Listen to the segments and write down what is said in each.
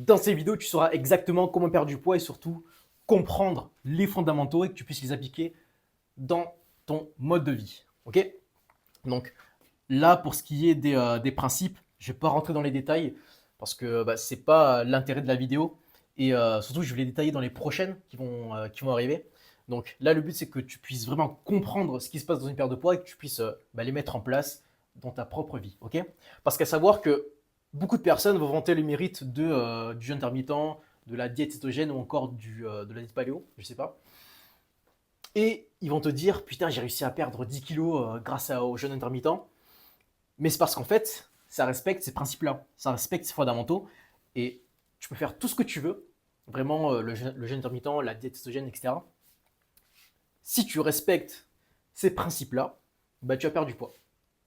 Dans ces vidéos, tu sauras exactement comment perdre du poids et surtout comprendre les fondamentaux et que tu puisses les appliquer dans ton mode de vie. Ok? Donc là, pour ce qui est des principes, je ne vais pas rentrer dans les détails parce que ce n'est pas l'intérêt de la vidéo. Et surtout, je vais les détailler dans les prochaines qui vont arriver. Donc là, le but, c'est que tu puisses vraiment comprendre ce qui se passe dans une perte de poids et que tu puisses les mettre en place dans ta propre vie. Ok? Parce qu'à savoir que beaucoup de personnes vont vanter le mérite du jeûne intermittent, de la diète cétogène ou encore de la diète paléo, je sais pas. Et ils vont te dire, putain, j'ai réussi à perdre 10 kilos grâce au jeûne intermittent. Mais c'est parce qu'en fait, ça respecte ces principes-là, ça respecte ces fondamentaux. Et tu peux faire tout ce que tu veux, vraiment le jeûne intermittent, la diète cétogène, etc. Si tu respectes ces principes-là, tu vas perdre du poids,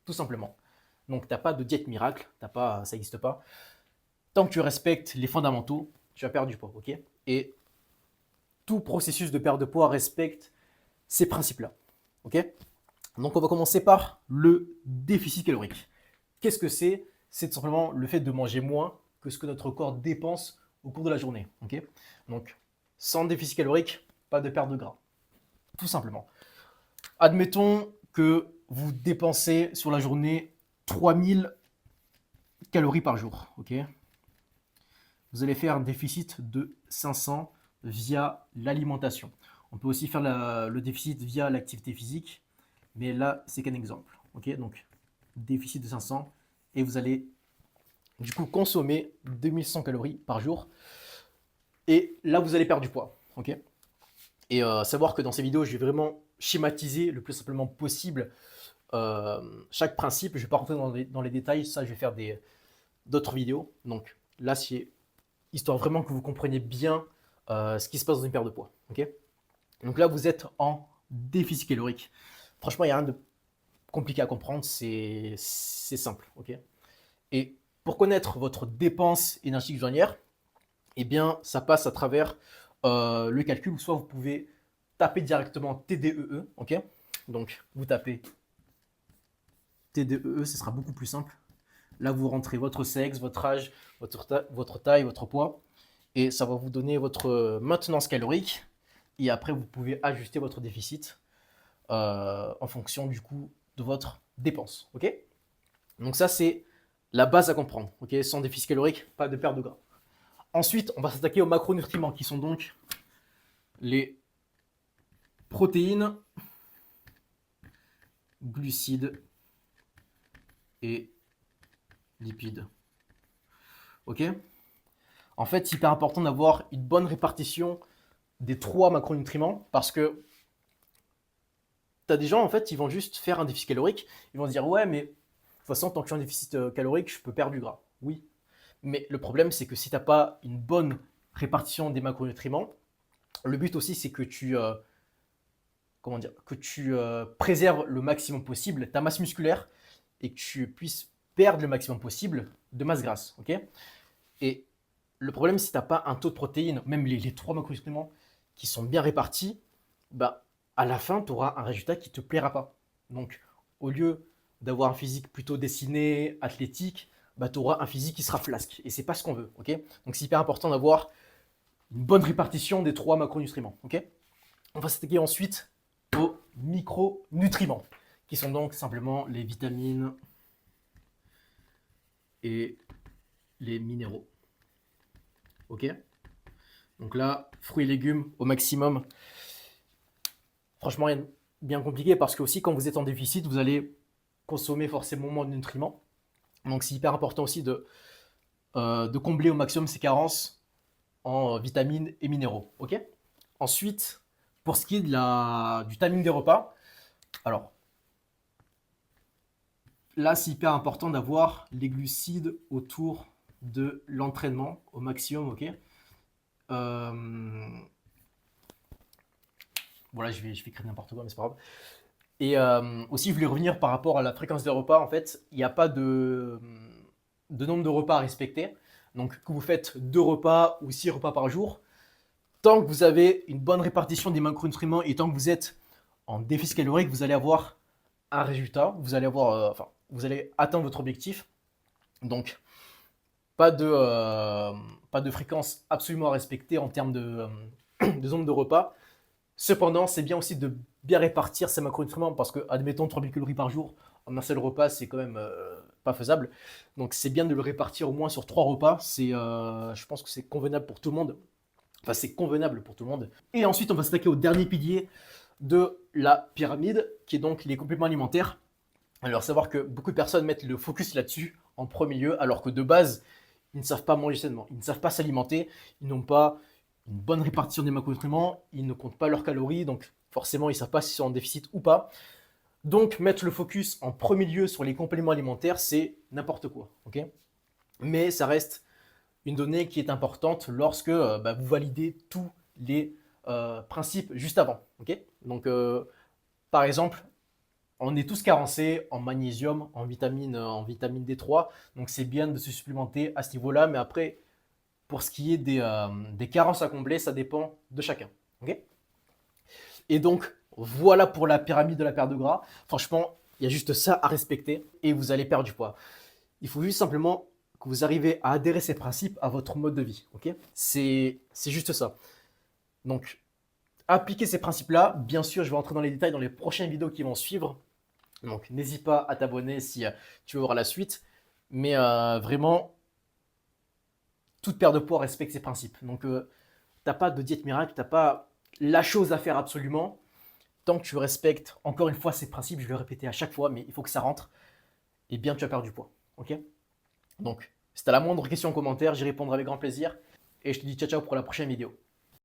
tout simplement. Donc, tu n'as pas de diète miracle, ça n'existe pas. Tant que tu respectes les fondamentaux, tu vas perdre du poids, ok? Et tout processus de perte de poids respecte ces principes-là, ok? Donc, on va commencer par le déficit calorique. Qu'est-ce que c'est? C'est tout simplement le fait de manger moins que ce que notre corps dépense au cours de la journée, ok? Donc, sans déficit calorique, pas de perte de gras, tout simplement. Admettons que vous dépensez sur la journée 3000 calories par jour, ok? Vous allez faire un déficit de 500 via l'alimentation. On peut aussi faire le déficit via l'activité physique, mais là, c'est qu'un exemple. Ok, donc, déficit de 500 et vous allez du coup consommer 2100 calories par jour. Et là, vous allez perdre du poids. Ok, et savoir que dans ces vidéos, je vais vraiment schématiser le plus simplement possible chaque principe. Je ne vais pas rentrer dans les détails, ça, je vais faire d'autres vidéos. Donc là, c'est histoire vraiment que vous compreniez bien ce qui se passe dans une perte de poids. Ok, donc là, vous êtes en déficit calorique. Franchement, il n'y a rien de compliqué à comprendre, c'est simple. Ok, et pour connaître votre dépense énergétique journalière, eh bien, ça passe à travers le calcul, ou soit vous pouvez taper directement TDEE. Ok, donc vous tapez TDEE, ce sera beaucoup plus simple. Là, vous rentrez votre sexe, votre âge, votre taille, votre poids, et ça va vous donner votre maintenance calorique. Et après, vous pouvez ajuster votre déficit en fonction du coup de votre dépense. Ok, donc ça, c'est la base à comprendre. Ok, sans déficit calorique, pas de perte de gras. Ensuite, on va s'attaquer aux macronutriments qui sont donc les protéines, glucides et lipides. Ok, en fait, c'est hyper important d'avoir une bonne répartition des 3 macronutriments parce que tu as des gens, en fait, ils vont juste faire un déficit calorique. Ils vont se dire, ouais, mais de toute façon, tant que je suis en déficit calorique, je peux perdre du gras. Oui. Mais le problème, c'est que si tu n'as pas une bonne répartition des macronutriments, le but aussi, c'est que tu préserves le maximum possible ta masse musculaire et que tu puisses perdre le maximum possible de masse grasse. Ok, et le problème, si tu n'as pas un taux de protéines, même les 3 macronutriments qui sont bien répartis, à la fin, tu auras un résultat qui ne te plaira pas. Donc, au lieu d'avoir un physique plutôt dessiné, athlétique, tu auras un physique qui sera flasque. Et c'est pas ce qu'on veut. Ok, donc, c'est hyper important d'avoir une bonne répartition des 3 macronutriments. Ok, on va s'attaquer ensuite aux micronutriments, qui sont donc simplement les vitamines et les minéraux. Ok, donc là, fruits et légumes au maximum. Franchement, rien de bien compliqué parce que aussi quand vous êtes en déficit, vous allez consommer forcément moins de nutriments. Donc c'est hyper important aussi de combler au maximum ces carences en vitamines et minéraux. Ok, ensuite, pour ce qui est du timing des repas, alors là, c'est hyper important d'avoir les glucides autour de l'entraînement au maximum. Ok, voilà, je vais écrire n'importe quoi, mais c'est pas grave. Et aussi, je voulais revenir par rapport à la fréquence des repas. En fait, il n'y a pas de nombre de repas à respecter. Donc, que vous faites 2 repas ou 6 repas par jour, tant que vous avez une bonne répartition des macronutriments et tant que vous êtes en déficit calorique, vous allez avoir un résultat. Vous allez atteindre votre objectif. Donc, pas de fréquence absolument à respecter en termes de nombre de repas. Cependant, c'est bien aussi de bien répartir ces macronutriments parce que, admettons, 3000 calories par jour en un seul repas, c'est quand même pas faisable. Donc, c'est bien de le répartir au moins sur 3 repas. Je pense que c'est convenable pour tout le monde. Enfin, c'est convenable pour tout le monde. Et ensuite, on va s'attaquer au dernier pilier de la pyramide, qui est donc les compléments alimentaires. Alors, savoir que beaucoup de personnes mettent le focus là-dessus en premier lieu, alors que de base, ils ne savent pas manger sainement, ils ne savent pas s'alimenter, ils n'ont pas une bonne répartition des macronutriments, ils ne comptent pas leurs calories, donc forcément, ils ne savent pas s'ils sont en déficit ou pas. Donc, mettre le focus en premier lieu sur les compléments alimentaires, c'est n'importe quoi, ok? Mais ça reste une donnée qui est importante lorsque vous validez tous les principes juste avant, ok? Donc, par exemple, on est tous carencés en magnésium, en vitamine D3, donc c'est bien de se supplémenter à ce niveau-là, mais après, pour ce qui est des carences à combler, ça dépend de chacun. Ok. Et donc, voilà pour la pyramide de la perte de gras. Franchement, il y a juste ça à respecter et vous allez perdre du poids. Il faut juste simplement que vous arrivez à adhérer ces principes à votre mode de vie. Ok. C'est juste ça. Donc, appliquez ces principes-là. Bien sûr, je vais rentrer dans les détails dans les prochaines vidéos qui vont suivre. Donc, n'hésite pas à t'abonner si tu veux voir la suite. Mais vraiment, toute perte de poids respecte ces principes. Donc, tu n'as pas de diète miracle, tu n'as pas la chose à faire absolument. Tant que tu respectes, encore une fois, ces principes, je vais le répéter à chaque fois, mais il faut que ça rentre, et bien tu vas perdre du poids. Ok. Donc, si tu as la moindre question en commentaire, j'y répondrai avec grand plaisir. Et je te dis ciao ciao pour la prochaine vidéo.